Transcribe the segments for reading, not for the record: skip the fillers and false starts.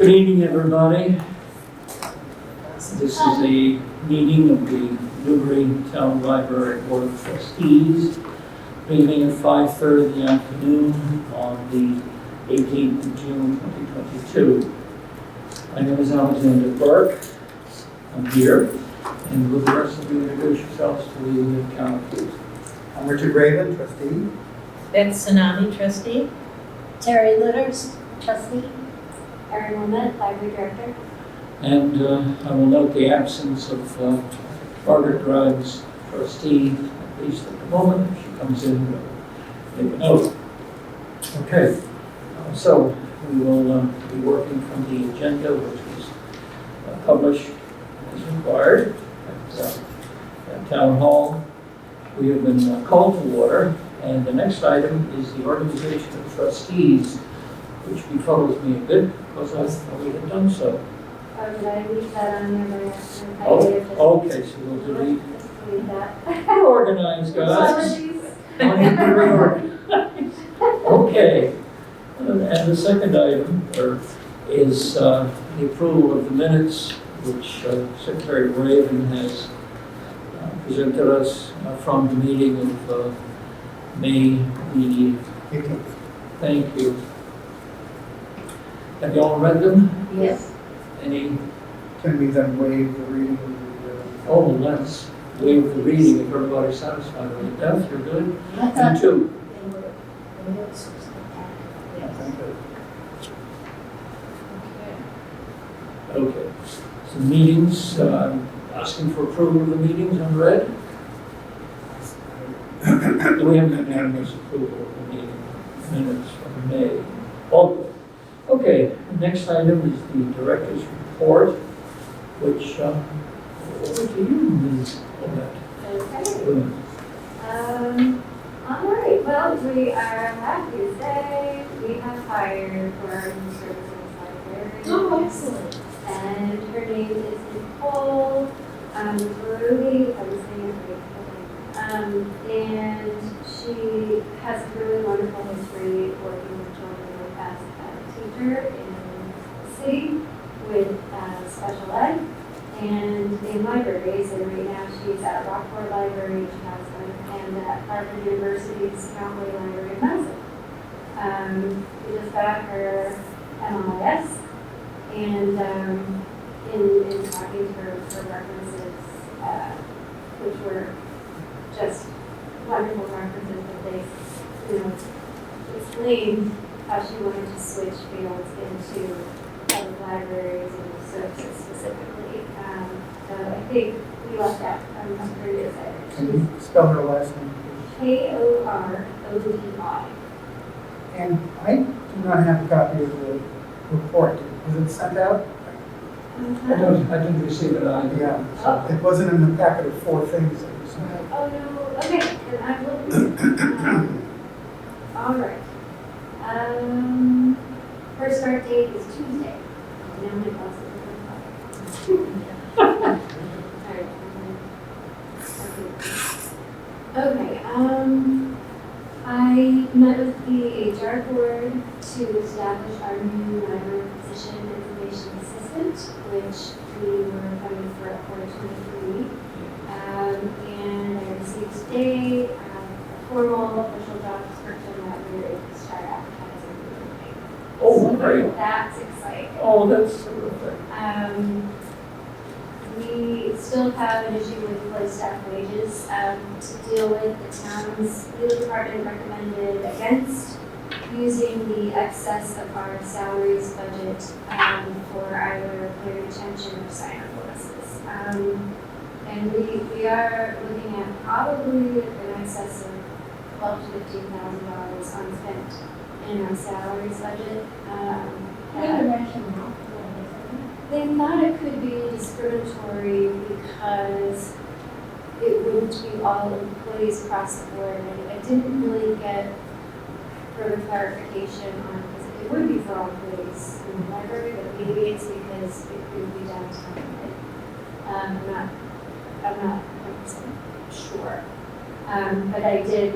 Good evening, everybody. This is a meeting of the Newbury Town Library Board of Trustees, beginning at 5:30 in the afternoon on the 18th of June 2022. My name is Alexander Burke. I'm here, and will the rest of you introduce yourselves to the town, please? I'm Richard Raven, trustee. Beth Tsunami, trustee. Terry Litters, trustee. Erin Wilmette, library director. And I will note the absence of Margaret Grimes, trustee, at least at the moment. If she comes in, we'll make a note. Okay, so we will be working from the agenda, which was published as required at Town Hall. We have been called to order, and the next item is the organization of trustees, which befuddles me a bit because I thought we had done so. Oh, did I leave that on there by accident? I Oh, may have just- okay, so we'll delete. Just leave that. We're organized, guys. Apologies. Don't need to be reorganized. Okay. And the second item is the approval of the minutes, which Secretary Raven has presented us from the meeting of May the 18th. Thank you. Have you all read them? Yes. Any? Can we then waive the reading of the, Oh, let's waive the reading if everybody's satisfied with it. Beth, you're good? I You thought too? they were, the notes were so bad. thank you. Okay. So meetings, asking for approval of the meetings unread? Do we have unanimous approval of the meeting minutes from May? All good. Okay, the next item is the director's report, which, over to you, Ms. Colette. Okay. All right, well, we are happy to say we have hired for our new services library. Oh, excellent. And her name is Nicole Brody, I was saying it right. And she has a really wonderful history working with children as a teacher in the city with special ed and in libraries. And right now she's at Rockport Library, she has one, and at Harvard University's County Library in Madison. We just got her MLIS. And in talking to her references, which were just wonderful references that they, explained how she wanted to switch fields into public libraries and services specifically. So I think we left out. I'm pretty excited. Can you spell her last name, please? Korodi. And I do not have a copy of the report. Was it sent out? I didn't receive it either. Yeah, it wasn't in the packet of 4 things that you sent out. Oh, no, okay, then I will. All right. Her start date is Tuesday. Now my boss is Okay, I met with the HR board to establish our new library position, information assistant, which we were funded for FY23. And I received today a formal official job description that we're able to start advertising. Oh, So great. that's exciting. Oh, that's terrific. We still have an issue with employee staff wages to deal with. The town's legal department recommended against using the excess of our salaries budget for either employee retention or sign-on bonuses. And we are looking at probably an excess of $12,000 to $15,000 unspent in our salaries budget. They thought it could be discriminatory because it wouldn't be all employees across the board. I didn't really get further clarification on, because it would be for all employees in the library, but maybe it's because it would be downtown. I'm not 100% sure. But I did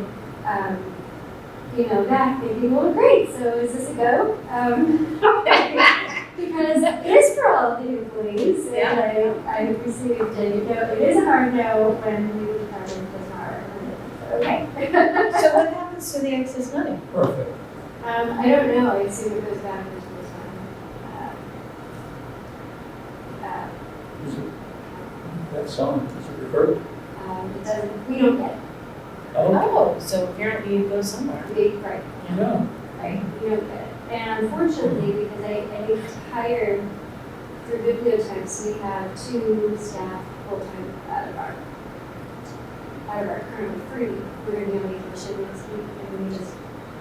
email back thinking, well, great, so is this a go? Because because it is for all of the employees. Yeah. And I received it is a hard no when the department does not recommend it. Okay. So what happens to the excess money? Perfect. I don't know, I assume it goes back into this one. Is it, that song, is it referred? It doesn't, we don't get it, Oh, Oh, so apparently it goes somewhere. right, yeah. right, we don't get it. And unfortunately, because I hired through bibliotex, we have 2 staff full-time out of our currently 3. We're gonna be on vacation next week, and we just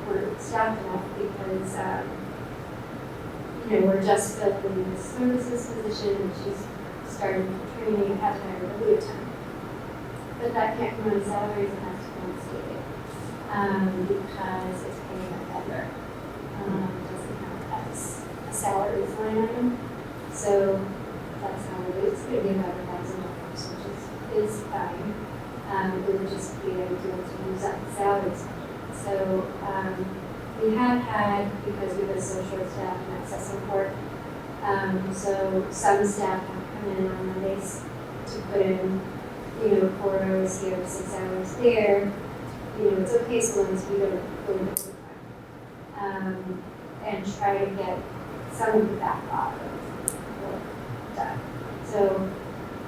weren't staffed enough because, we're just filling this services position, and she's started training and had to hire a bibliotech. But that can't come on salaries, it has to come on state, because it's paying a vendor. Doesn't have as a salaries line item. So that's how it is. It's going to be about $1,000, which is fine. It would just be ideal to use up the salaries. So we have had, because we've been so short staffed and access support, so some staff have come in on Mondays to put in, 4 hours here, 6 hours there. It's okay so long as we don't go into overtime. And try to get some of the backlog of work done. So,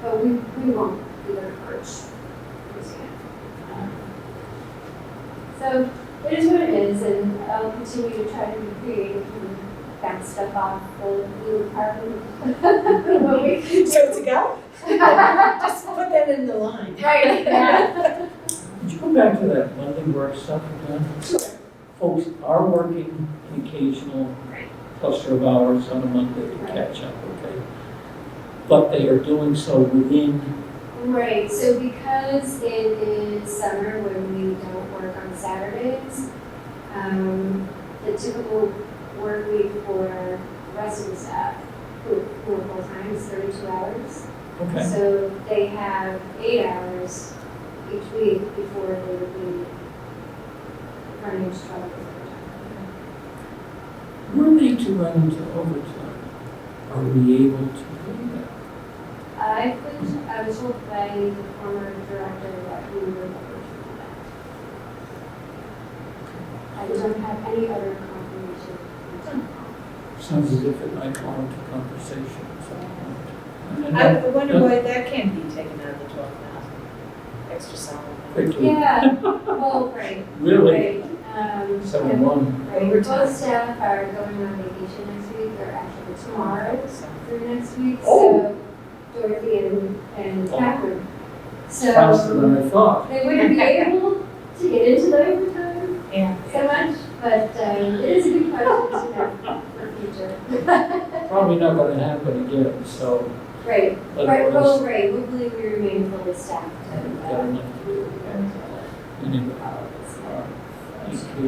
but we won't be their coach. So it is what it is, and I'll continue to try to be creative and bounce stuff off the new department. What we can do. So to go? Just put that in the line. Right, yeah. Could you go back to that Monday work stuff again? Sure. Folks are working an occasional Right. cluster of hours on a Monday to Right. catch up, okay? But they are doing so within, Right, so because it is summer when we don't work on Saturdays, the typical work week for the rest of the staff who are full-time is 32 hours. okay? So they have 8 hours each week before they would be running into trouble with overtime. Were they to run into overtime, are we able to do that? I was told by the former director that we were able to do that. I don't have any other confirmation. Sounds as if it might warrant a conversation at some point. And I that- wonder why that can't be taken out of the 12,000 extra salary. Quickly. Yeah, well, right. Really? Right. 7-1. Right, Overtime. both staff are going on vacation next week, or actually tomorrow So, through next week, Oh. so Dorothy and Catherine. Faster So than I thought. they wouldn't be able to get into the overtime yeah. so much, but it is a good question to know for future. Probably not gonna happen again, so. Right, let right, us- well, right, hopefully we remain fully staffed and Got enough to we do. will be able to Anyway, follow this. thank you.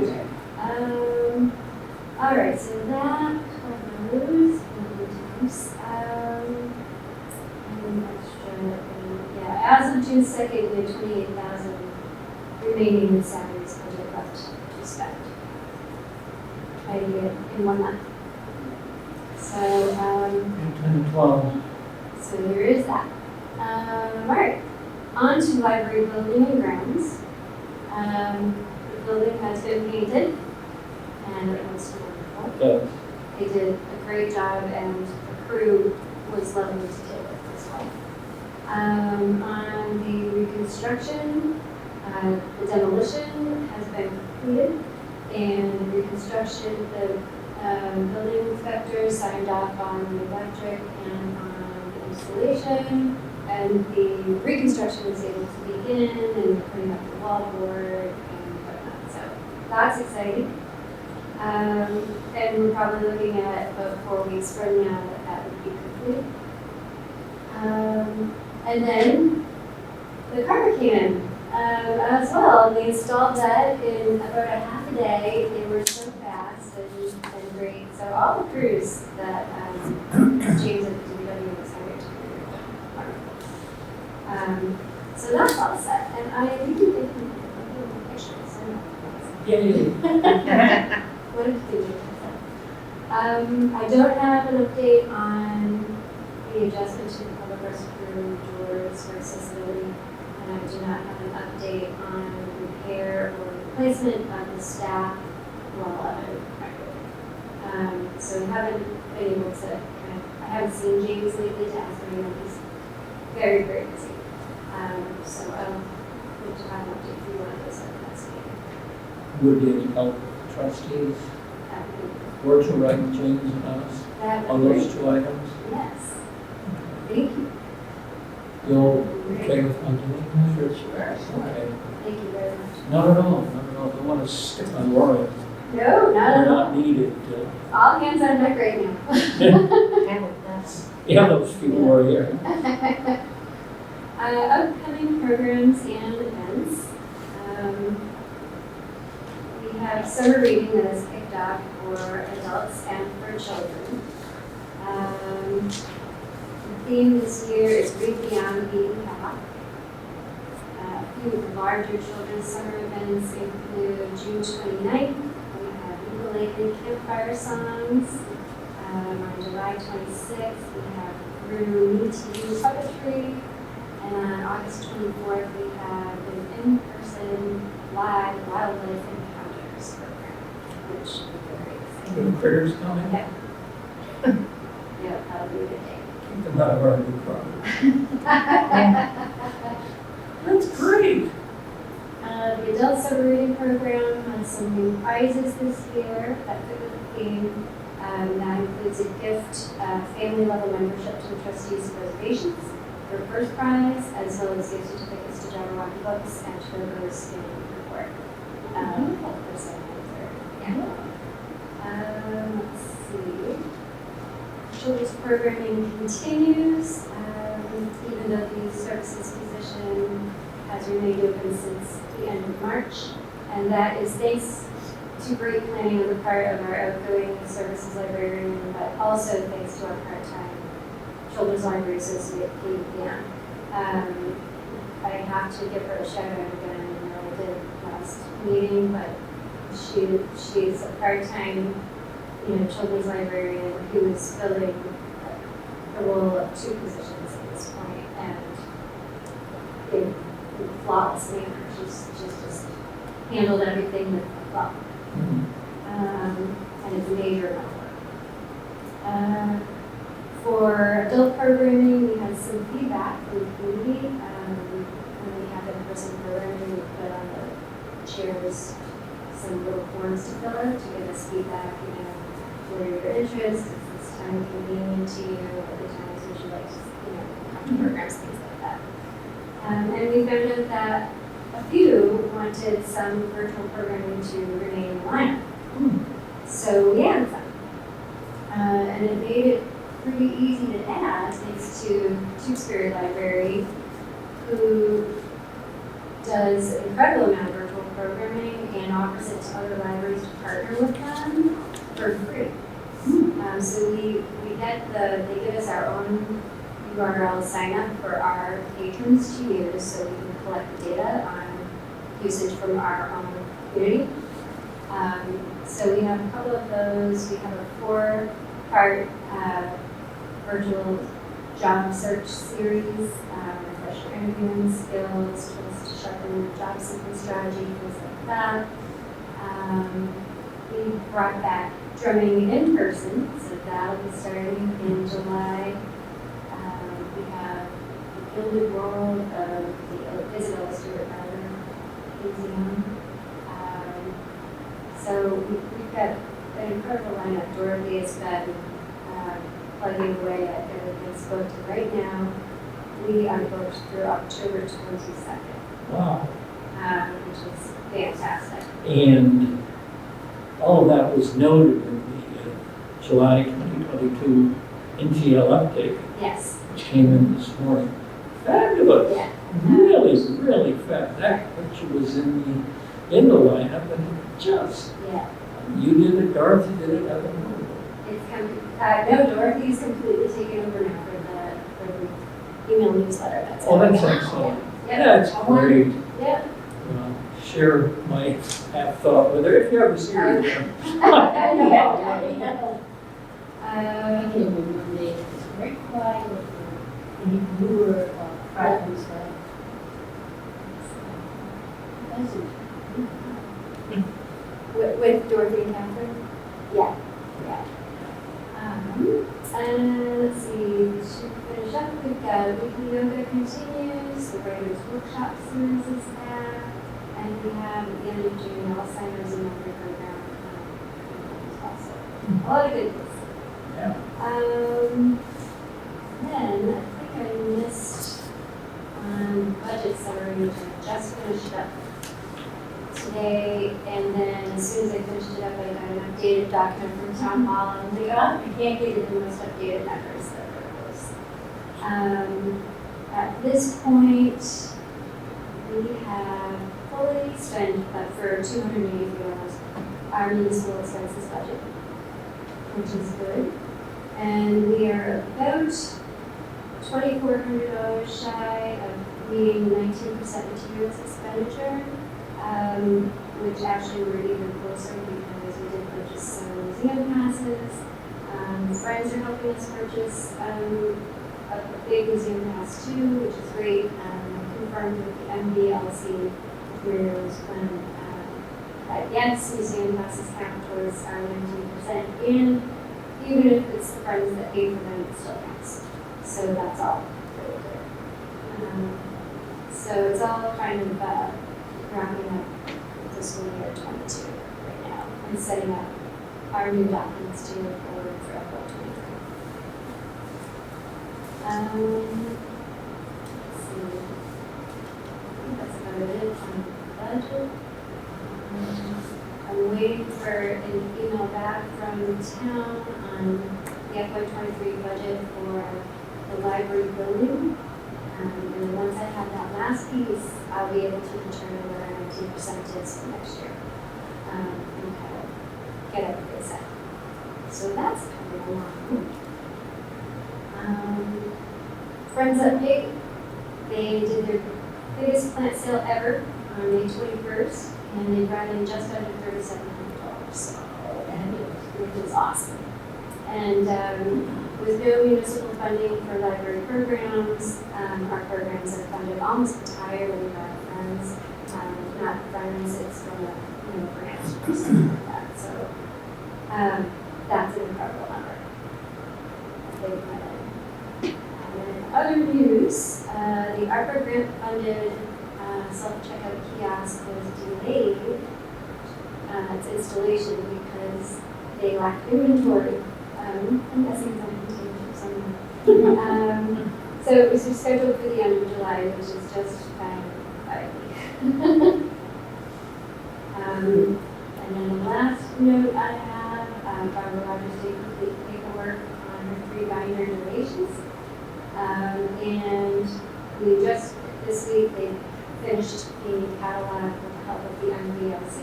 All right, so that covers and extra, yeah, as of June 2nd, we have 28,000 remaining in salaries budget left to spend. I did it in 1 month. So, 10 and 12. so there is that. All right, on to library building and grounds. The building has been painted, and it looks wonderful. They did a great job, and the crew was lovely to deal with as well. On the reconstruction, the demolition has been completed, and the reconstruction, the building inspector signed off on the electric and on the installation, and the reconstruction was able to begin and putting up the wallboard and whatnot. So that's exciting. And we're probably looking at about 4 weeks from now that would be complete. And then the carpet came in as well. They installed that in about a half a day. They were so fast and great. So all the crews that James at the DPW was hired to do wonderful. So that's all set. And I think you can pictures. Yay. What did you do? I don't have an update on the adjustment to the public restroom doors for accessibility, and I do not have an update on repair or replacement of the staff while I'm record. So I haven't been able to I haven't seen James lately to ask him, he's very, very busy. So I'll look to have an update for you on this at the next meeting. Would be any help with the trustees? That would Or to write James and us be- that on would be those great. two items? Yes. Thank you. You're okay with my doing that? Sure. Okay. Thank you very much. Not at all, not at all. Don't want to stick on Laura. No, not You're at all. not needed. All hands on deck right now. Yeah, those people are here. Upcoming programs and events. We have summer reading that is kicked off for adults and for children. The theme this year is Read Beyond Beaten Path. A few of the larger children's summer events include June 29th, we have ukulele campfire songs. On July 26th, we have Through Me to You puppetry. And on August 24th, we have an in-person live wildlife encounters program, which will be very exciting. The critters coming? Yeah. Yeah, that'll be a good day. Keep them out of our new problem. That's great. The adult summer reading program has some new prizes this year that fit with the theme. That includes a gift, family level membership to the Trustees reservations for first prize, as well as gift certificates to Jabberwocky Books and to the Rose in Report. For second and third. Yeah. Let's see. Children's programming continues, even though the services position has remained open since the end of March. And that is thanks to great planning on the part of our outgoing services librarian, but also thanks to our part-time Children's Library Associate, Kate Dan. I have to give her a shout out again, I know I did last meeting, but she's a part-time, children's librarian who is filling the role of two positions at this point, and in a flawless manner. She's just handled everything with a flaw. And it's a major amount of work. For adult programming, we had some feedback from the community. When we have in-person programming, we put on the chairs some little forms to fill out to give us feedback, what are your interests, is this time convenient to you, other times would you like to, come to programs, things like that. And we found out that a few wanted some virtual programming to remain in the lineup. So we added some. And it made it pretty easy to add thanks to Tewksbury Library, who does an incredible amount of virtual programming and offers it to other libraries to partner with them for free. So we get they give us our own URL sign up for our patrons to use, so we can collect data on usage from our own community. So we have a couple of those. We have a 4-part virtual job search series, refresher interviewing skills, tools to sharpen your job seeking strategy, things like that. We brought back drumming in person, so that'll be starting in July. We have the Gilded World of the Isabella Stewart Gardner Museum. So we've got an incredible lineup. Dorothy has been plugging away at everything's booked. And right now, we are booked through October 22nd, Wow. which is fantastic. And all of that was noted in the July 2022 NGL update, Yes. which came in this morning. Fabulous. Yeah. Really fabulous. That picture was in the lineup, and just, Yeah. you did it, Dorothy did it, I don't know. No, Dorothy's completely taken over now for the email newsletter. That's Oh, that's all. excellent. Yeah. That's All one. great. Yeah. Share my half thought with her if you ever see her again. I know. Okay, when they, it's very quiet, or you were frightened, so. That's it. With Dorothy and Catherine? Yeah, yeah. And let's see, to finish up, we've got weekly yoga continues, the writers workshop series is back, and we have at the end of June, Alzheimer's and memory program. Also, a lot of good things. Yeah. Then I think I missed budget summary, which I just finished up today, and then as soon as I finished it up, I got an updated document from Town Hall, and I'm like, oh, I can't get it in the most updated numbers that are close. At this point, we have fully spent for $283 our municipal expenses budget, which is good. And we are about $2,400 shy of meeting 19% materials expenditure, which actually we're even closer because we did purchase some museum passes. Friends are helping us purchase a big museum pass too, which is great. Confirmed with the MBLC materials when yes, museum passes count towards our 19%, and even if it's the friends that pay for them, it still counts. So that's all really good. So it's all kind of wrapping up fiscal year 22 right now and setting up our new documents to move forward for FY 23. Let's see. I think that's about it on the budget. I'm waiting for an email back from the town on the FY 23 budget for the library building. And then once I have that last piece, I'll be able to determine where our 19% is for next year. And kind of get everything set. So that's coming along. Friends Update, they did their biggest plant sale ever on May 21st, and they brought in just under $3,700, which is awesome. And with no municipal funding for library programs, our programs are funded almost entirely by friends, not friends, it's from a grant or something like that. So that's an incredible number. And other news, the ARPA grant funded self-checkout kiosk was delayed its installation because they lacked inventory. I'm guessing it's on container somewhere. So it was scheduled for the end of July, which is just fine by me. And then the last note I have, Barbara Rogers did complete paperwork on her 3 binder donations. And we just, this week, they finished the catalog with the help of the MBLC.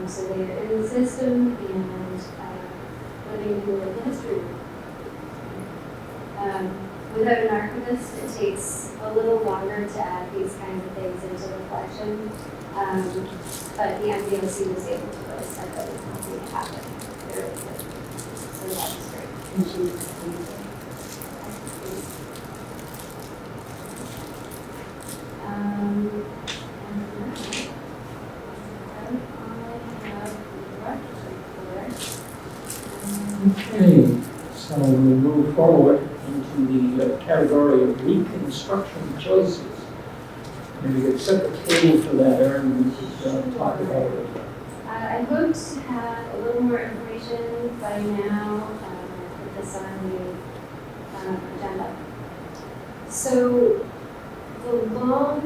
So they are in the system and living in the history. Without an archivist, it takes a little longer to add these kinds of things into the collection. But the MBLC was able to really start that and make it happen very quickly. So that was great. And she was amazing. Okay, so we'll move forward into the category of reconstruction choices. Maybe we could set the table for that, Erin, we could talk about it. I hope to have a little more information by now, put this on the agenda. So the long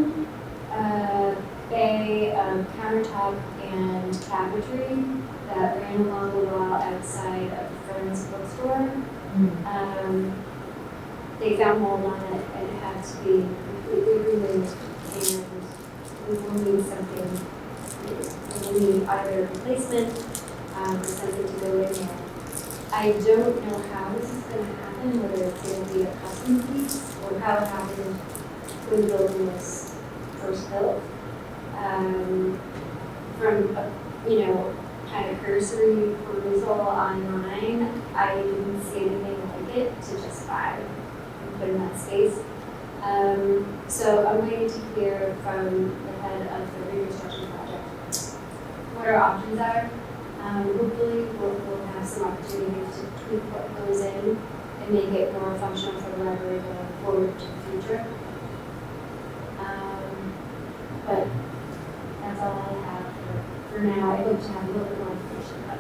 bay countertop and cabinetry that ran along the wall outside of Friends Bookstore, they found mold on it and it had to be completely removed, and we will need something. We need either a replacement or something to go in there. I don't know how this is going to happen, whether it's going to be a custom piece or how it happened when the building was first built. From kind of cursory perusal online, I didn't see anything like it to justify and put in that space. So I'm waiting to hear from the head of the reconstruction project what our options are. Hopefully we'll have some opportunities to tweak what goes in and make it more functional for the library going forward to the future. But that's all I have for now. I hope to have a little bit more information, but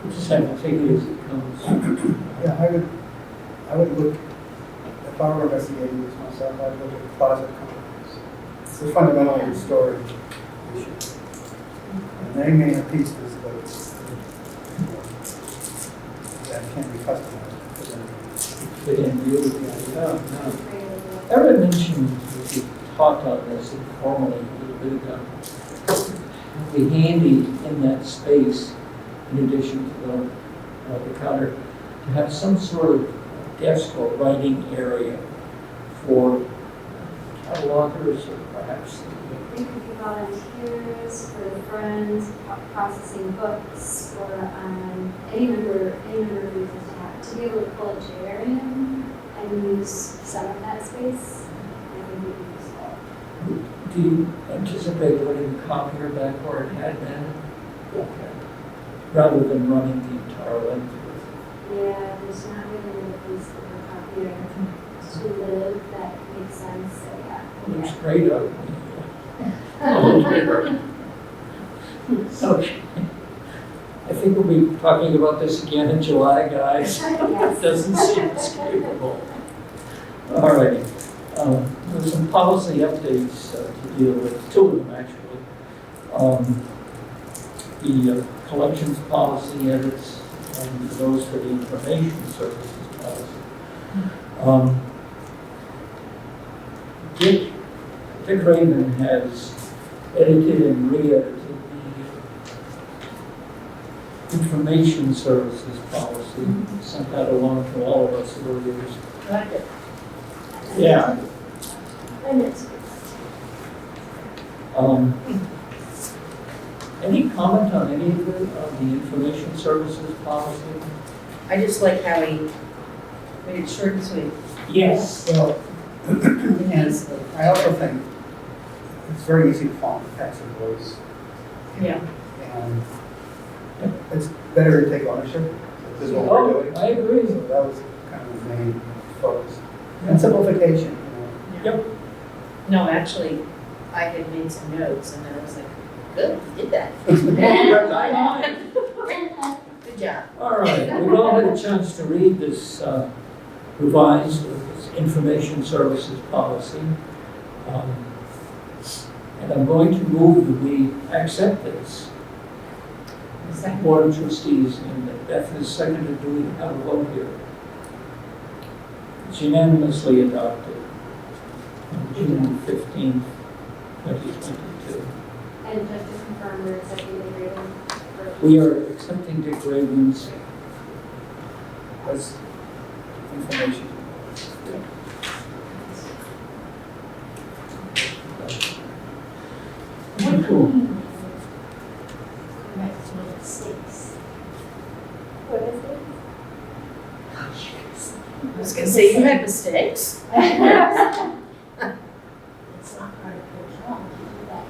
We'll just have to take it as it comes. Yeah, I would look, if I were investigating this myself, I'd look at closet companies. It's a fundamentally storage issue. And they may have pieces that can be customized for them. Fit in really, yeah. Erin mentioned that you talked on this informally a little bit ago. It'd be handy in that space, in addition to the counter, to have some sort of desk or writing area for catalogers or perhaps. it could be volunteers for the friends, processing books, or any number of reasons to be able to pull a chair in and use some of that space. I think would be useful. Do you anticipate putting the copier back where it had been? Okay. Rather than running the entire length of it? Yeah, there's not really a place for the copier to live that makes sense, so yeah. Looks great out there. Okay. I think we'll be talking about this again in July, guys. It doesn't seem escapable. All righty. There's some policy updates to deal with, two of them actually. The collections policy edits and those for the information services policy. Dick Raymond has edited and re-edited the information services policy, sent that along to all of us earlier. Like it. Yeah. And it's Any comment on any of the information services policy? I just like how he made it short and sweet. Yes. Well, and I also think it's very easy to fall into passive voice. Yeah. And it's better to take ownership. This is what we're doing. I agree. So that was kind of the main focus. And simplification, Yep. No, actually, I had made some notes and then I was like, good, you did that. Good job. All right, we've all had a chance to read this revised information services policy. And I'm going to move that we accept this. Board of Trustees, and Beth has seconded. Do we have a vote here? It's unanimously adopted on June 15th, 2022. And just to confirm, we're accepting the agreement. We are accepting Dick Raven's. as information. Cool. correct mistakes. What is it? I was gonna say, you had mistakes. It's not part of the job to do that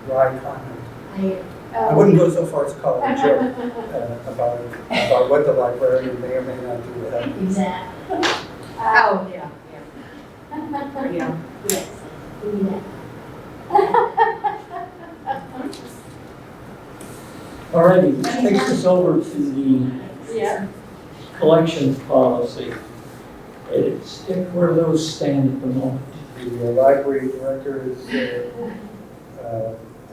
Dry comment. in I wouldn't go so far as to call it a joke about what the librarian may or may not do with that. Exactly. Oh, yeah, yeah. Yes, we do that. All righty, this takes us over to the Yeah. collections policy. It's, Dick, where do those stand at the moment? The library director is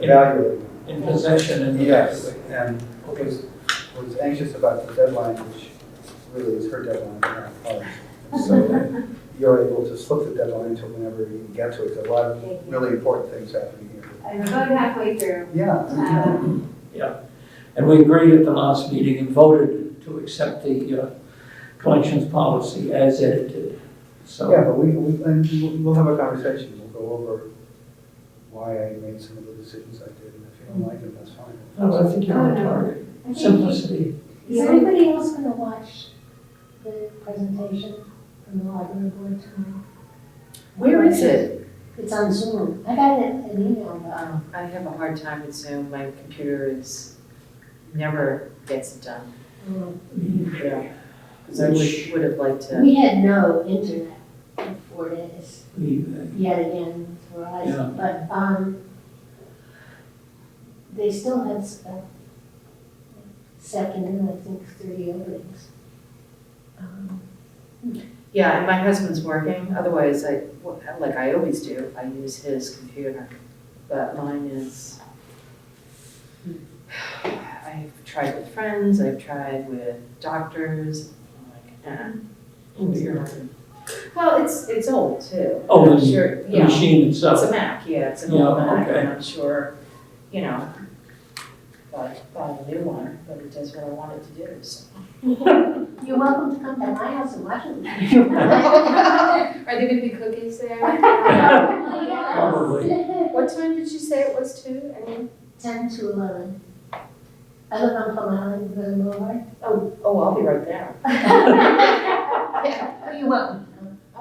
evaluating. In possession and Yes, and was anxious about the deadline, which really is her deadline, not ours. So you're able to slip the deadline until whenever you can get to it. There's a lot of really important things happening here. I'm about halfway through. Yeah. Yeah, and we agreed at the last meeting and voted to accept the collections policy as edited. So, Yeah, but we'll have a conversation. go over why I made some of the decisions I did, and if you don't like them, that's fine. No, I think you're on target. Simplicity. Is anybody else gonna watch the presentation from the library board tomorrow? Where is it? It's on Zoom. I got an email about I have a hard time with Zoom. My computer never gets it done. Yeah. Because I would have liked to. We had no internet for 4 days, We, yet again for us, Yeah. but, they still have second and I think 30 openings. Yeah, and my husband's working, otherwise like I always do, I use his computer. But mine is, I've tried with friends, I've tried with doctors, I'm like, Well, it's old too. Oh, I'm the- sure, the yeah. machine It's itself. a Mac, yeah, it's an Yeah, old Mac, okay. and I'm sure, you know, buy a new one, but it does what I want it to do, so. You're welcome to come to my house and watch it. Are there gonna be cookies there? Probably. What time did you say it was too? I mean, 10 to 11. I live on Plum Island, really lower. oh, I'll be right there. Oh, you're welcome.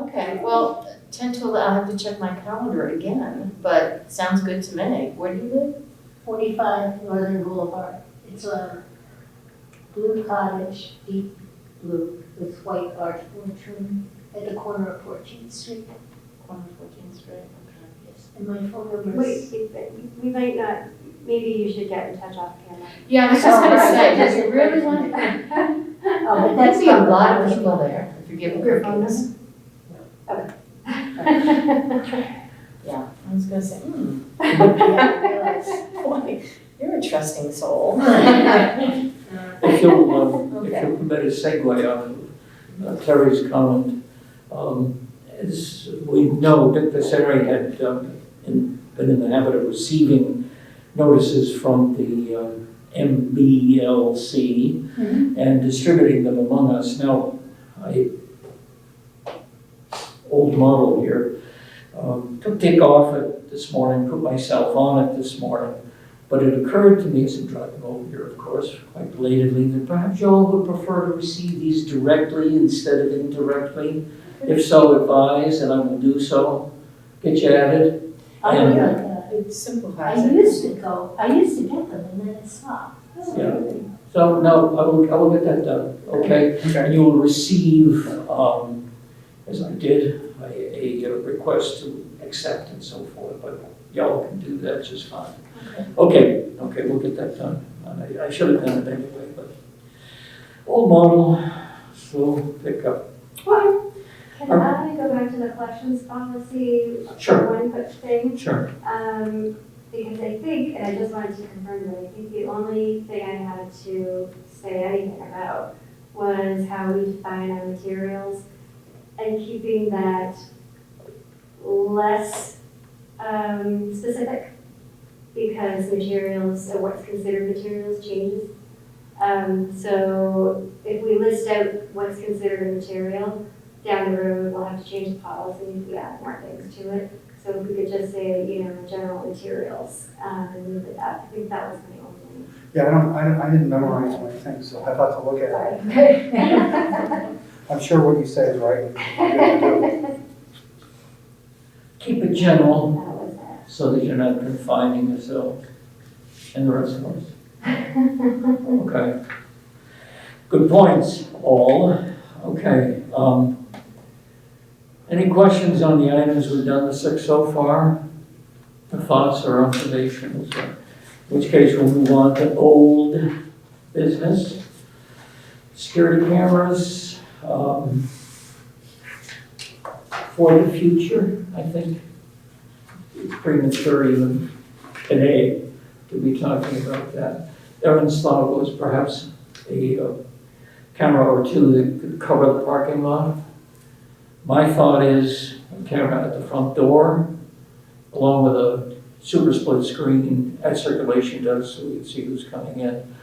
Okay, well, 10 to 11, I'll have to check my calendar again, but sounds good to me. Where do you live? 45 Northern Boulevard. It's a blue cottage, deep blue, with white archboard trim at the corner of 14th Street. Corner of 14th Street, okay. Yes. And my phone number is... Wait, we might not, maybe you should get in touch off camera. Yeah, I was just gonna Oh, say, right. does it really want? Oh, but There'd that's be a lot of people there if you're giving Your phone cookies. Yeah, I was gonna say, Yeah, I realize. boy, you're a trusting soul. If you'll Okay. permit a segue on Terry's comment, as we know, Dick Passeri had been in the habit of receiving notices from the MBLC and distributing them among us. Now, old model here, took Dick off it this morning, put myself on it this morning, but it occurred to me as I'm driving over here, of course, quite belatedly, that perhaps y'all would prefer to receive these directly instead of indirectly. If so, advise, and I will do so. Get you added. I And- would like that. It I simplifies it. used to get them and then it stopped. Yeah. So, no, I will get that done, okay? And you will receive, as I did, a request to accept and so forth, but y'all can do that just fine. Okay, we'll get that done. And I should have done it anyway, but old model, slow pickup. Can I go back to the collections policy? Sure. One quick thing, Sure. because I think, and I just wanted to confirm that I think the only thing I had to say anything about was how we define our materials and keeping that less specific, because materials, or what's considered materials changes. So if we list out what's considered a material, down the road, we'll have to change the policy if we add more things to it. So if we could just say, general materials, and leave it at, I think that was my only. Yeah, I didn't memorize my things, so I thought to look at Sorry. it. I'm sure what you say is right. I'm good to do. Keep it general That was that. so that you're not confining yourself and the rest of us. Okay. Good points, all. Okay. Any questions on the items we've done the 6 so far? The thoughts or observations? In which case we'll move on to old business. Security cameras for the future, I think. It's premature even today to be talking about that. Erin's thought was perhaps a camera or two that could cover the parking lot. My thought is a camera at the front door, along with a super split screen, as circulation does, so we can see who's coming in.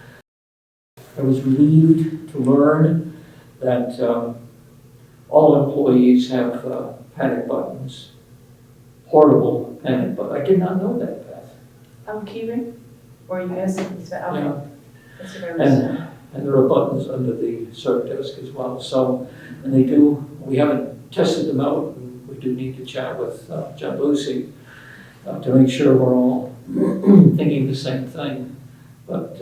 I was relieved to learn that all employees have panic buttons portable panic button. I did not know that, Beth. Keyring? Or you guys, okay, Yeah. that's what I was. And there are buttons under the cert desk as well. So, and they do, we haven't tested them out. We do need to chat with John Lucy to make sure we're all thinking the same thing. But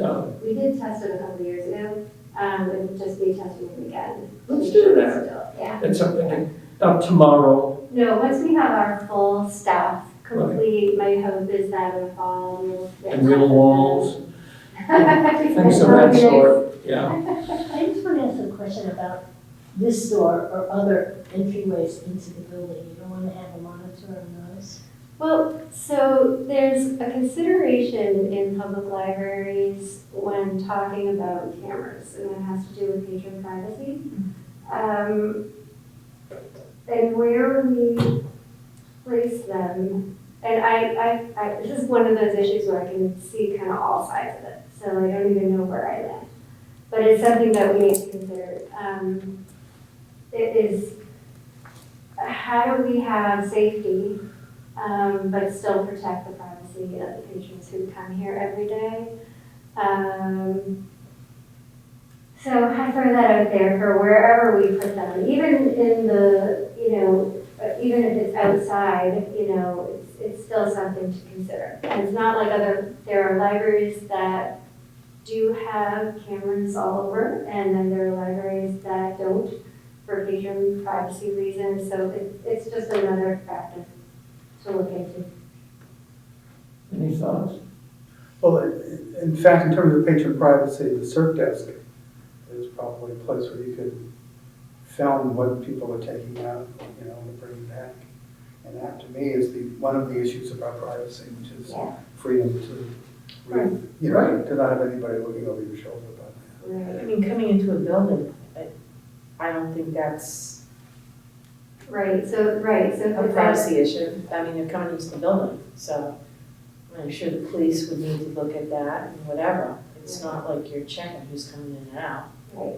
We did test it a couple of years ago, it would just be testing it again. Let's do that. Still, yeah. it's something, not tomorrow. No, once we have our full staff complete, my hope is that in the fall we'll get. And real walls, things of that sort, yeah. I just want to ask a question about this door or other entryways into the building. You don't want to have a monitor on those? Well, so there's a consideration in public libraries when talking about cameras, and it has to do with patron privacy. And where we place them, and I, this is one of those issues where I can see kind of all sides of it, so I don't even know where I land. But it's something that we need to consider. It is, how do we have safety, but still protect the privacy of the patrons who come here every day? So I throw that out there for wherever we put them, even in the, even if it's outside, it's still something to consider. And it's not like there are libraries that do have cameras all over, and then there are libraries that don't for patron privacy reasons. So it's just another factor to look into. Any thoughts? Well, in fact, in terms of patron privacy, the cert desk is probably a place where you could film what people are taking out, and bring back. And that, to me, is one of the issues about privacy, which is freedom to read, to not have anybody looking over your shoulder about that. Right. I mean, coming into a building, I don't think that's Right. So a if privacy issue. I mean, they're coming into the building, so I'm sure the police would need to look at that and whatever. It's not like you're checking who's coming in and out. Right.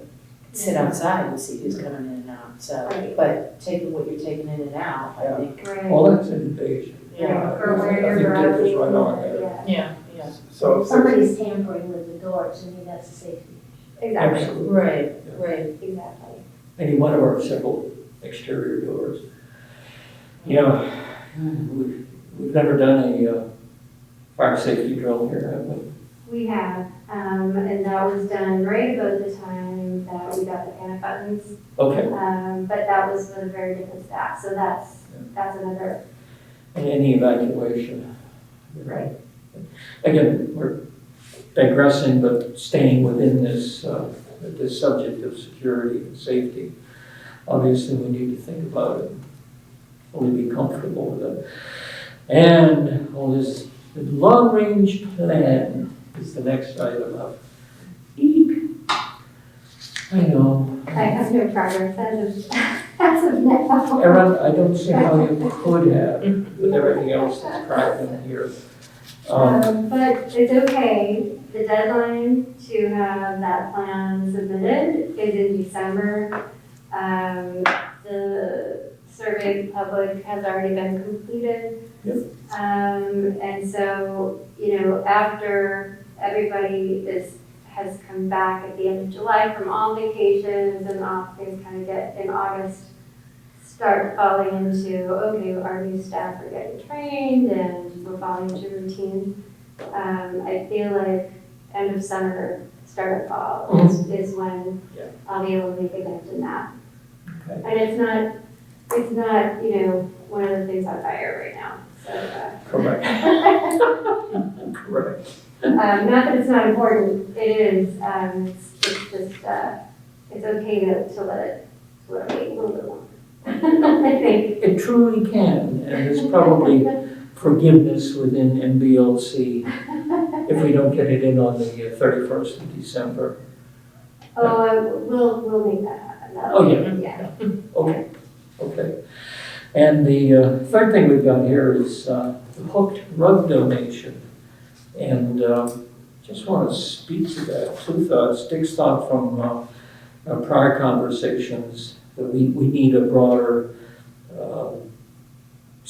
Sit outside and see who's coming in and out, so, Right. but taking what you're taking in and out, I think. Right. Well, that's an invasion. Yeah. Or where I you're think Dick is driving. right on there. Yeah. Yeah. So If somebody's tampering with the door, to me, that's a safety. Exactly. Absolutely. Right. Exactly. Any one of our several exterior doors. We've never done a fire safety drill here, have we? We have, and that was done right about the time that we got the panic buttons. Okay, But that was with a very different staff, so that's another. and any evacuation. Right. Again, we're digressing, but staying within this subject of security and safety. Obviously, we need to think about it, fully be comfortable with it. And this long-range plan is the next item up. Eek. I know. I have no progress as of now. Erin, I don't see how you could have with everything else that's cracking here. But it's okay. The deadline to have that plan submitted is in December. The survey of the public has already been completed. Yep. And so, after everybody has come back at the end of July from all vacations and all things kind of get in August, start falling into, okay, our new staff are getting trained and we're falling into routine. I feel like end of summer, start of fall is when I'll be able to make a dent in that. Okay. And it's not, one of the things on fire right now, so. Correct. Correct. Not that it's not important, it is, it's just, it's okay to let it wait a little bit longer. I think. It truly can, and there's probably forgiveness within NBLC if we don't get it in on the 31st of December. Oh, we'll make that happen. Oh, yeah. Yeah. Okay. And the third thing we've got here is the hooked rug donation. And just want to speak to that. Two thoughts. Dick's thought from prior conversations that we need a broader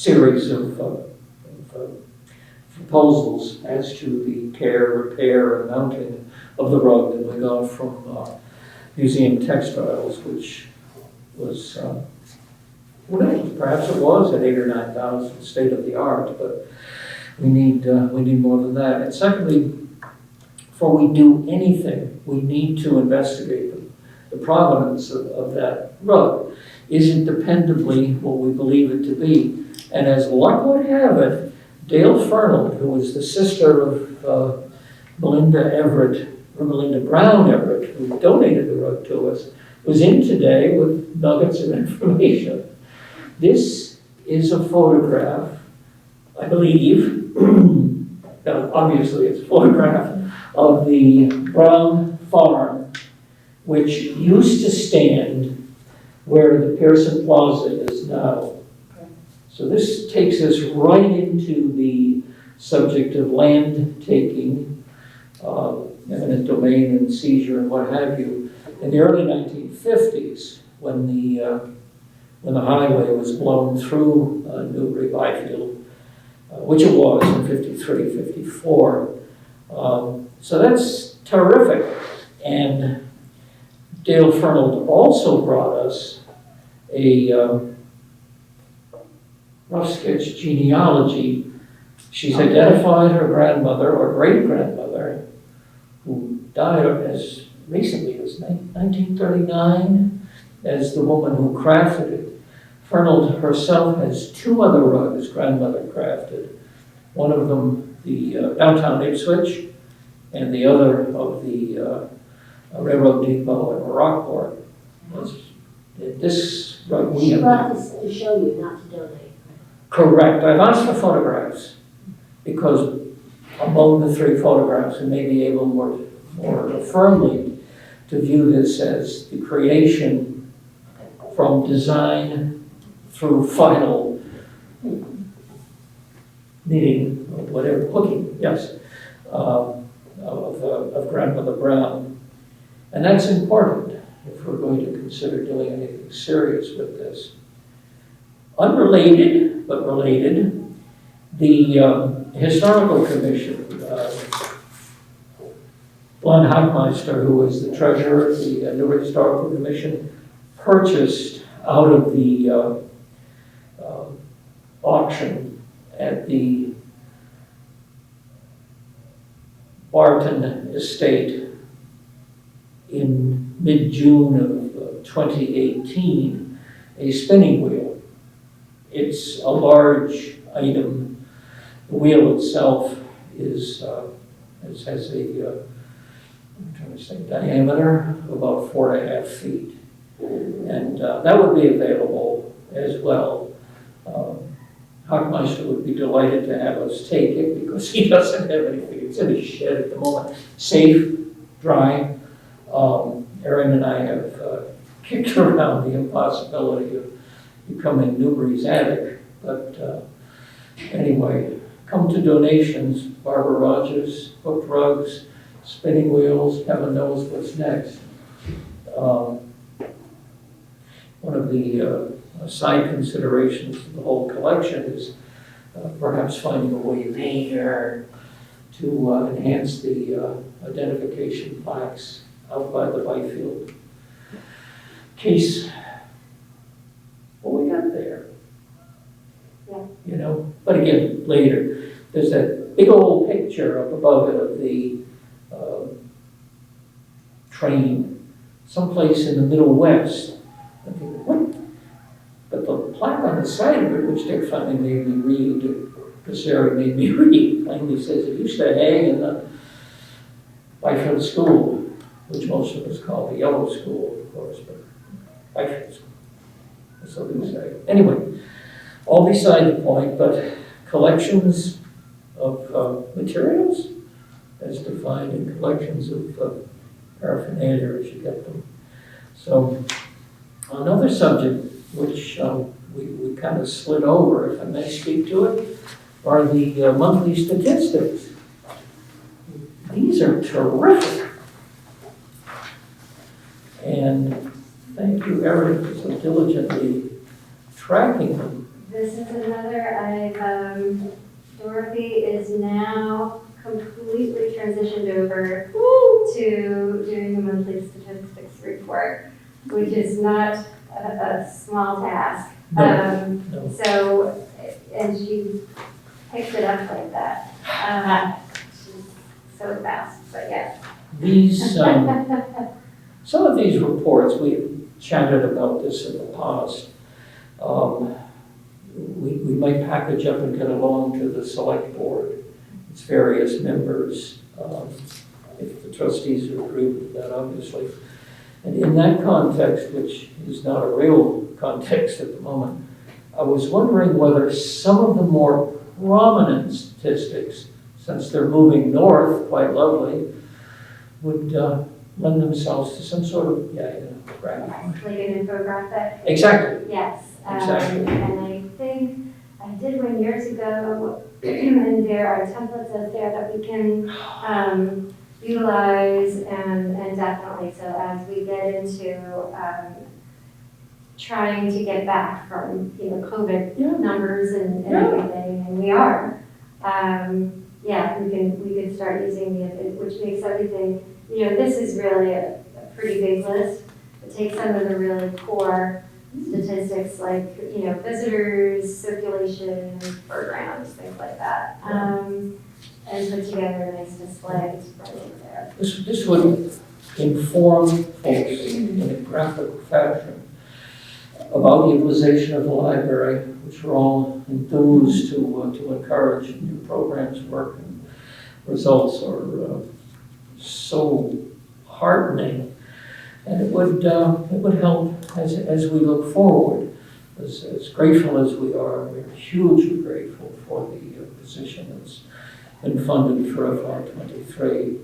series of proposals as to the care, repair, and mounting of the rug that we got from Museum Textiles, which was, who knows, perhaps it was at 8,000 or 9,000, state of the art, but we need more than that. And secondly, before we do anything, we need to investigate the provenance of that rug. Is it dependably what we believe it to be? And as luck would have it, Dale Fernald, who was the sister of Melinda Brown Everett, who donated the rug to us, was in today with nuggets of information. This is a photograph, I believe, now obviously it's a photograph of the Brown farm, which used to stand where the Pearson Plaza is now. So this takes us right into the subject of land taking, eminent domain and seizure and what have you. In the early 1950s, when the highway was blown through Newbury Byfield, which it was in 53, 54. So that's terrific. And Dale Fernald also brought us a rough sketch genealogy. She's identified her grandmother or great-grandmother, who died as recently as 1939, as the woman who crafted it. Fernald herself has two other rugs grandmother crafted. One of them, the downtown Ipswich, and the other of the railroad depot in Rockport. This rug we She have. brought this to show you, not to donate. Correct. I've asked for photographs because among the three photographs, we may be able more firmly to view this as the creation from design through final knitting or whatever, hooking, yes, of Grandmother Brown. And that's important if we're going to consider doing anything serious with this. Unrelated, but related, the Historical Commission, Glenn Hockmeister, who was the treasurer of the Newbury Historical Commission, purchased out of the auction at the Barton Estate in mid-June of 2018, a spinning wheel. It's a large item. The wheel itself has a, I'm trying to say, diameter of about 4.5 feet. And that would be available as well. Hockmeister would be delighted to have us take it because he doesn't have anything. It's in his shed at the moment. Safe, dry. Erin and I have kicked around the impossibility of becoming Newbury's attic. But anyway, come to donations. Barbara Rogers, hooked rugs, spinning wheels, heaven knows what's next. One of the side considerations of the whole collection is perhaps finding a way later to enhance the identification plaques out by the Byfield case. What we got there? Yeah. You know, but again, later. There's that big old picture up above it of the train, someplace in the Middle West. I think, what? But the plaque on the side of it, which Dick finally made me read, Cassari made me read, plainly says it used to hang in the Byfield School, which most of us call the Yellow School, of course, but Byfield School. So they say. Anyway, all beside the point, but collections of materials, as defined in collections of paraphernalia as you get them. So another subject which we kind of slid over, if I may speak to it, are the monthly statistics. These are terrific. And thank you, Erin, for so diligently tracking them. This is another over to doing the monthly statistics report, which is not a small task. No. So, and she picked it up like that. She's so fast, but yeah. These, some of these reports, we chatted about this in the past. We might package up and get along to the select board, its various members, if the trustees agree with that, obviously. And in that context, which is not a real context at the moment, I was wondering whether some of the more prominent statistics, since they're moving north, quite lovely, would lend themselves to some sort of, graph. Like an infographic. Exactly. Yes. Exactly. And I think I did one years ago, and there are templates out there that we can utilize, and definitely, so as we get into trying to get back from, COVID numbers and everything, and we are, we could start using which makes everything, this is really a pretty big list. It takes some of the really core statistics like, visitors, circulation, programs, things like that. And put together a nice display right there. This would inform folks in a graphic fashion about the utilization of the library, which we're all enthused to encourage. New programs work and results are so heartening. And it would help as we look forward. As grateful as we are, we're hugely grateful for the position that's been funded for FY23.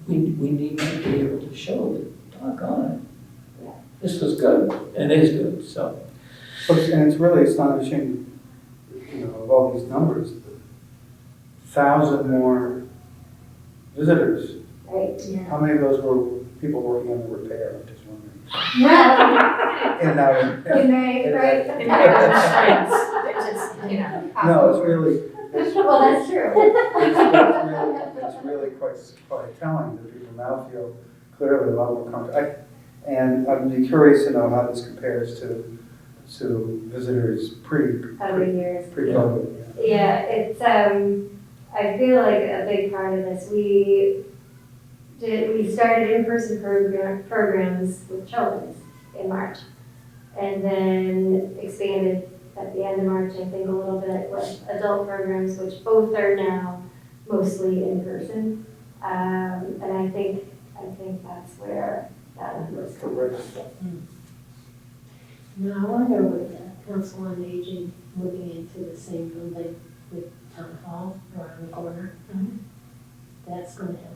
We need to be able to show that, doggone it, this was good and is good. So, And it's really astonishing, of all these numbers, 1,000 more visitors. Right. Yeah. How many of those were people working on the repair? I'm just wondering. Yeah. And In May, right? They might have constraints. They're just, no, it's really, Well, that's true. it's really quite telling that people now feel clearly a lot more comfortable. And I'd be curious to know how this compares to visitors Other years. pre-COVID. Yeah, it's, I feel like a big part of this, we started in-person programs with children in March, and then expanded at the end of March, I think, a little bit with adult programs, which both are now mostly in person. And I think that's where that number is coming from. Now, I wonder with the Council on Aging moving into the same building with Town Hall around the corner, that's going to help.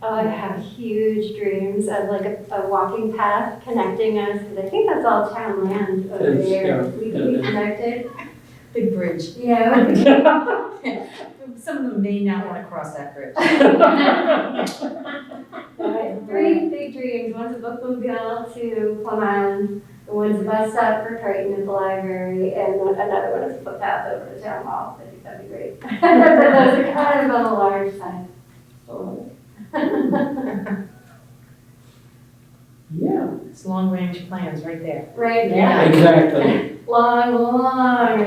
Oh, I have huge dreams of like a walking path connecting us, because I think that's all town land over It's, there. yeah, We yeah, can be yeah. connected. big bridge. Yeah. Some of them may not want to cross that bridge. Three big dreams. One's a bookmobile to Plum Island, and one's a bus stop for Triton at the library, and another one is a footpath over to Town Hall. I think that'd be great. But those are kind of on the large side. yeah, It's long-range plans right there. Right? Yeah. exactly. Long.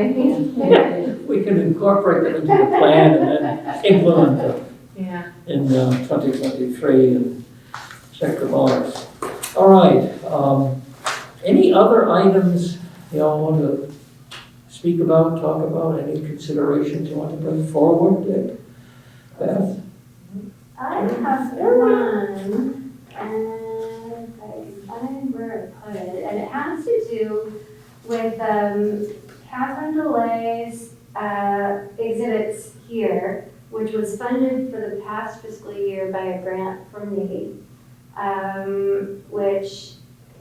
We can incorporate them into the plan and then implement them Yeah. in 2023 and check the box. All right. Any other items y'all want to speak about, talk about, any considerations you want to bring forward, Dick? Beth? I have one, and I can find where I put it, and it has to do with Catherine DeLay's exhibits here, which was funded for the past fiscal year by a grant from me, which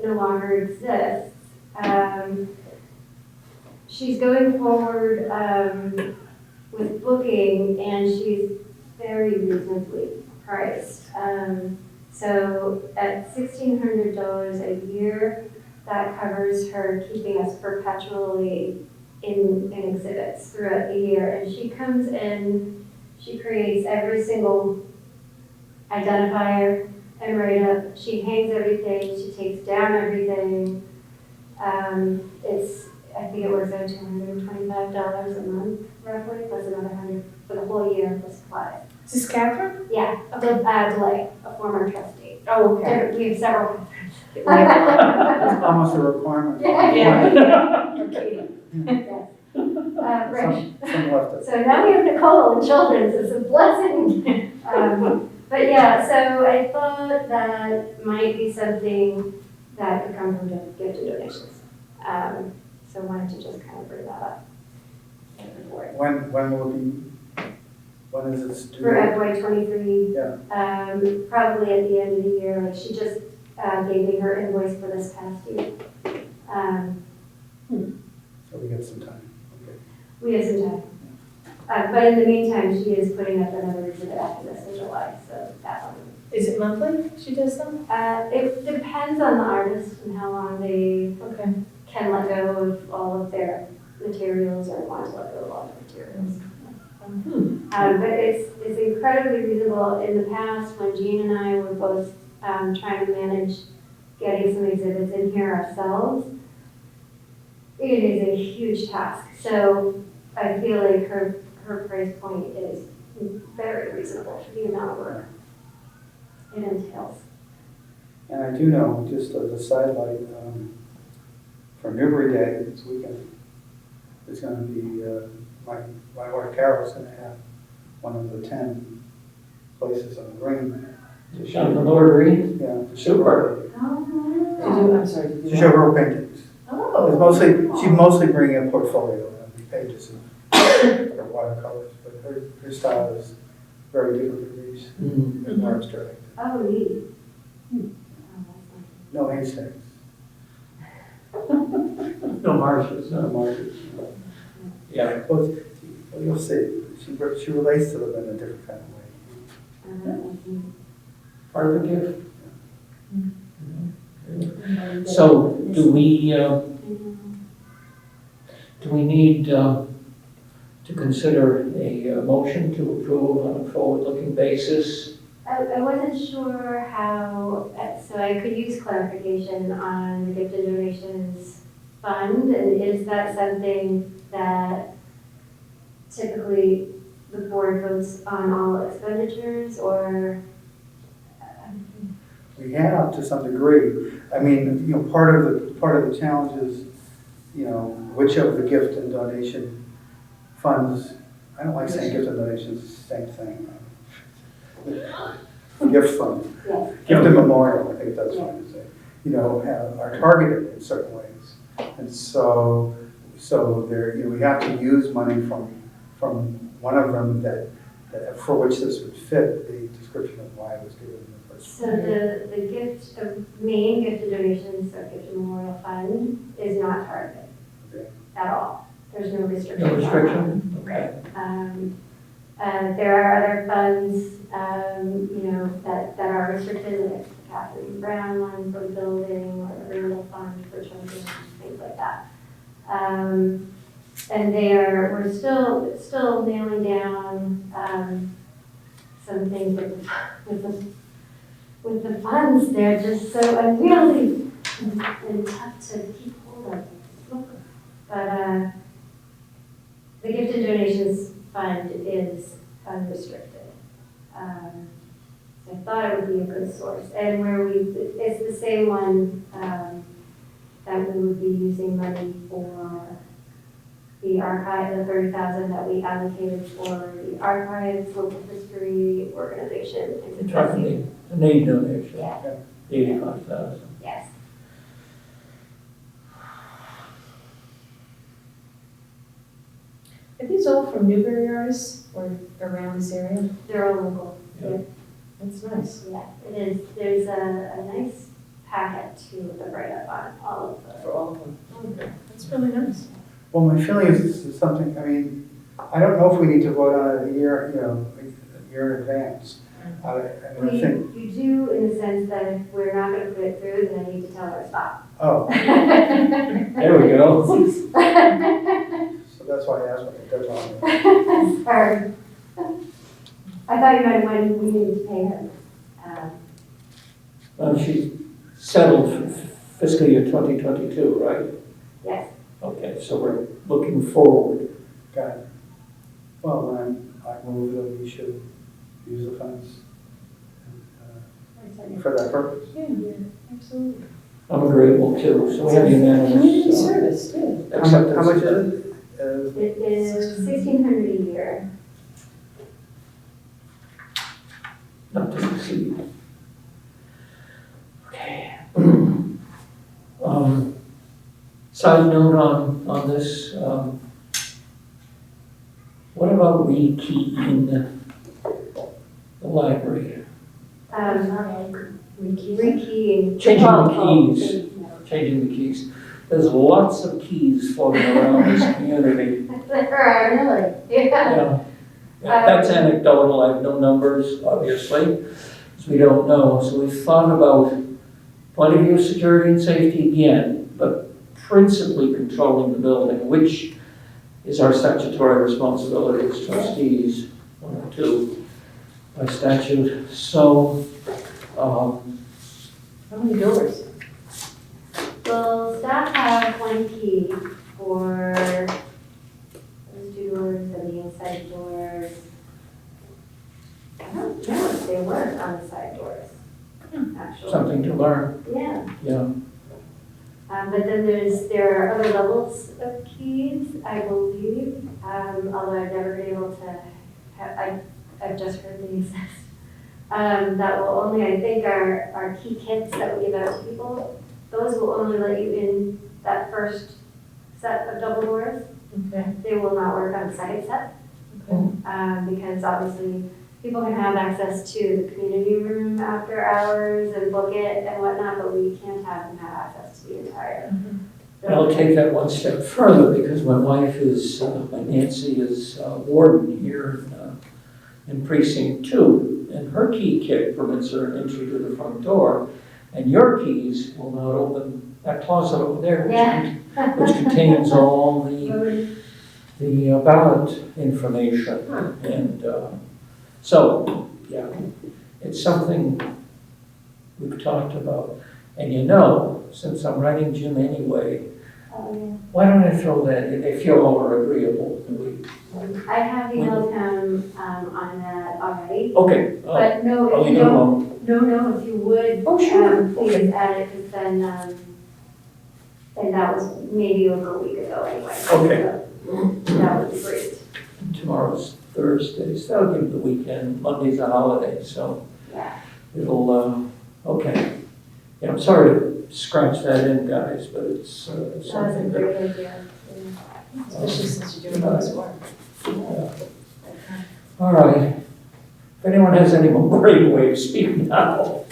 no longer exists. She's going forward with booking, and she's very reasonably priced. So at $1,600 a year, that covers her keeping us perpetually in exhibits throughout the year. And she comes in, she creates every single identifier and write up. She hangs everything, she takes down everything. I think it works out $225 a month roughly, plus another 100 for the whole year for supplies. Is this Catherine? Yeah, Delay, a former trustee. Oh, okay. We have several. It's almost a requirement. Yeah. Or Katie. Yes. Right. Some left it. So now we have Nicole in children's, it's a blessing. But yeah, so I thought that might be something that could come from gift and donations. So I wanted to just kind of bring that up. to the board. When will it be, when is it due? For FY '23, Yeah. probably at the end of the year, like she just gave me her invoice for this past year. So we get some time, okay. We have some time. But in the meantime, she is putting up another exhibit after this in July, so that one. Is it monthly she does them? It depends on the artist and how long they Okay. can let go of all of their materials or want to let go of all the materials. But it's incredibly reasonable. In the past, when Jean and I were both trying to manage getting some exhibits in here ourselves, it is a huge task. So I feel like her price point is very reasonable for the amount of work it entails. And I do know, just as a sidelight, for Newbury Day this weekend, it's going to be, my wife Carol's going to have one of the 10 places on the green to show. Down the lower green? Yeah. To show Super. her- I'm sorry. Did To you show her paintings. It's Oh. mostly, she's mostly bringing a portfolio of the pages of her watercolors, but her style is very different from these, Mm. and more abstract. Oh, neat. Oh, that's No haystacks. No marshes, no marshes. Yeah. Well, you'll see, she relates to them in a different kind of way. nice. Part of the gift. So do we need to consider a motion to approve on a forward-looking basis? I wasn't sure how, so I could use clarification on the gift and donations fund, and is that something that typically the board votes on all expenditures, or? We have to some degree. I mean, you know, part of the challenge is, you know, which of the gift and donation funds, I don't like saying gift and donations, it's the same thing. Gift fund, Yes. gift and memorial, I think that's what you say, you know, are targeted in certain ways. And so there, you know, we have to use money from one of them that for which this would fit the description of why it was given in the first So place. the gift, main gift and donations, or gift and memorial fund is not targeted Okay. at all. There's no restriction. No restriction? Okay. There are other funds, you know, that are restricted, like the Catherine Brown one for the building, or the Randall Fund for children, things like that. And we're still nailing down, some things with the funds. They're just so unwieldy and tough to keep hold of. But, the gift and donations fund is unrestricted. So I thought it would be a good source. And it's the same one that we would be using money for the archive, the 30,000 that we allocated for the archives, local history organization. You're talking the aid donation, Yeah, 85,000. yes. Are these all from Newbury artists or around this area? They're all local. Yeah. That's nice. Yeah, it is. There's a nice packet to the write-up on all of the. For all of them. Okay. That's really nice. Well, my feeling is this is something, I mean, I don't know if we need to vote on it a year, you know, a year in advance. I think, You do in the sense that if we're not gonna put it through, then I need to tell her to stop. oh, There we go. so that's why I asked what the deadline was. Sorry. I thought you meant when we needed to pay her. She's settled for fiscal year 2022, right? Yes. Okay, so we're looking forward. Got it. Well, I move that we should use the funds for that purpose. Yeah, absolutely. I'm agreeable too, so we have unanimous. Community service, too. Acceptance. How much is it? It is $1,600 a year. Not to exceed. Okay. Side note on this, what about rekeying the library? Rekeying. Changing the Oh, keys. no. Changing the keys. There's lots of keys floating around this community. Really? Yeah. Yeah, that's anecdotal, I have no numbers, obviously, because we don't know. So we've thought about point of view of security and safety again, but principally controlling the building, which is our statutory responsibility as trustees, 1 or 2 by statute. So, How many doors? Well, staff have 1 key for those 2 doors and the inside doors. I don't know if they work on the side doors, actually. something to learn, Yeah. yeah. But then there are other levels of keys, I believe, although I've never been able to, I've just heard they exist. That will only, I think, our key kits that we give out to people, those will only let you in that first set of double doors. Okay. They will not work on the second set, because obviously people can have access to the community room after hours and book it and whatnot, but we can't have them have access to the entire. And I'll take that one step further because my wife is, Nancy is warden here in precinct 2, and her key kit permits her entry to the front door, and your keys will not open that closet over there, which contains all the ballot information. And so, yeah, it's something we've talked about. And since I'm writing Jim anyway, why don't I throw that in, if you're all are agreeable? I have emailed him on that already, Okay. but no, I'll if you leave it don't, alone. no, if you would, Oh, sure. please Okay. add it, because then that was maybe over a week ago anyway. Okay. So, that would be great, Tomorrow's Thursday, so that'll give the weekend. Monday's a holiday, so yeah. it'll, okay. Yeah, I'm sorry to scratch that in, guys, but it's That was a something that, great idea. Especially since you're doing all this work. all right. If anyone has any more brainwaves, speak now.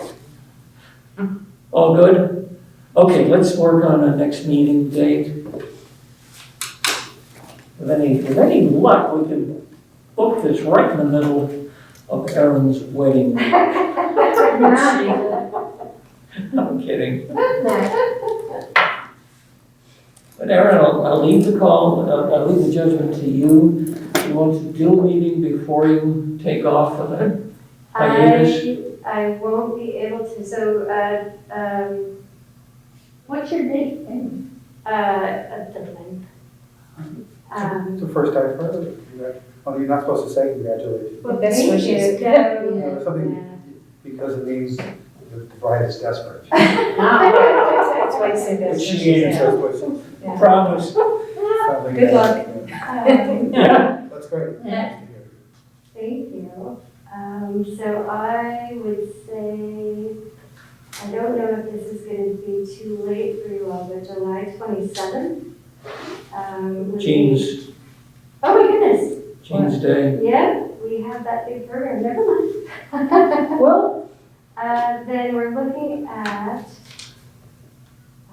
All good? Okay, let's work on a next meeting date. With any luck, we can book this right in the middle of Erin's wedding. I'm kidding. But Erin, I'll leave the call, I'll leave the judgment to you. You want to do a meeting before you take off for the hiatus? I won't be able to, so, What's your date then? the 9th. It's the first I've heard of it. Oh, you're not supposed to say congratulations. Well, Best thank wishes. you. Yeah. Something, because it means the bride is desperate. That's why you say But best she wishes, ain't. yeah. I promise. Good luck. Yeah. That's great. Yeah. Thank you. So I would say, I don't know if this is going to be too late for you all, but July 27th. would be- Jean's Oh my goodness. Jean's Day. Yeah, we have that big program, never mind. Well, Then we're looking at,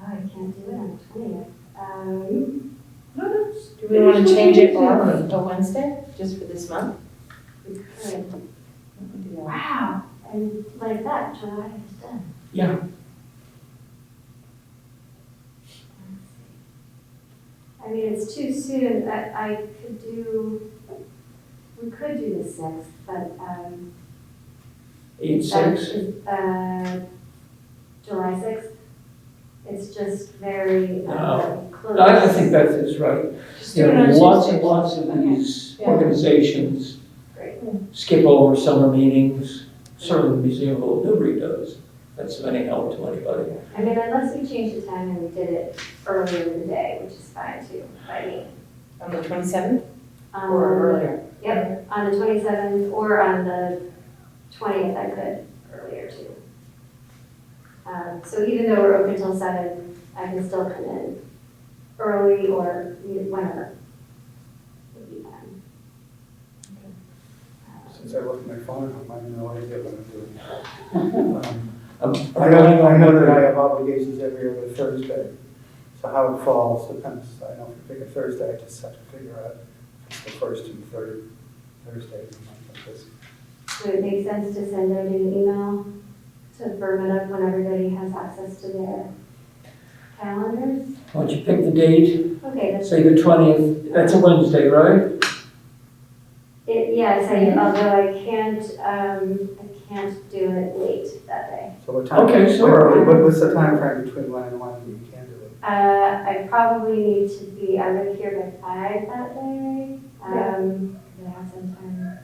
I can't do it on the 20th. Do we want to change it off to Wednesday, just for this month? We could. Wow, and like that, July is done. yeah, I mean, it's too soon, we could do the 6th, but, 8/6. that is, July 6th. It's just very No. close. I think Beth is right. Just You do it know, on lots Tuesday. and lots of these Yeah. organizations Great. skip over summer meetings. Certainly the Museum of Old Newbury does. That's of any help to anybody. I mean, unless we change the time and we did it earlier in the day, which is fine too, by me. On the 27th Um, or earlier? Yep, on the 27th or on the 20th, I could earlier too. So even though we're open till 7, I can still come in early or whenever. Would be fine. Since I look at my phone, I might have no idea what I'm doing. I'm I know that I have obligations every other Thursday, so how it falls depends. I know if we pick a Thursday, I just have to figure out if it's the first and third Thursdays and stuff like this. Would it make sense to send out an email to firm it up when everybody has access to their calendars? Why don't you pick the date, Okay, that's, say the 20th, that's a Wednesday, right? yes, although I can't do it late that day. So what time? Okay, sure. What's the time frame between when and when you can do it? I probably need to be out of here by 5 that day. I have some time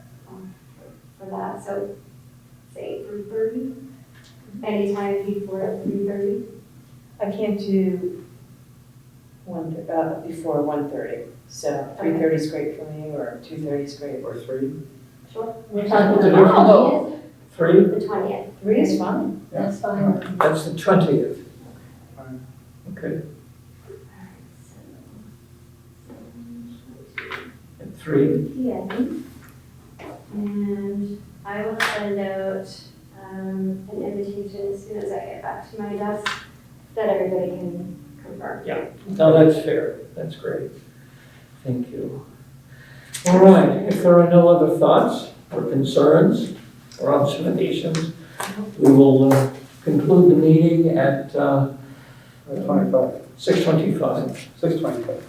for that, so say 3:30. Anytime before 3:30. I can't do before 1:30. So 3:30 is great for me, or 2:30 is great. Or 3? Sure. We're talking What's the about difference? the 3? The 20th. 3 is fine. That's fine. That's the 20th. Fine. Okay, at 3. PM. And I will send out an invitation as soon as I get back to my desk that everybody can confirm. Yeah, no, that's fair. That's great. Thank you. All right, if there are no other thoughts or concerns or observations, we will conclude the meeting at 25. 6:25. 6:25.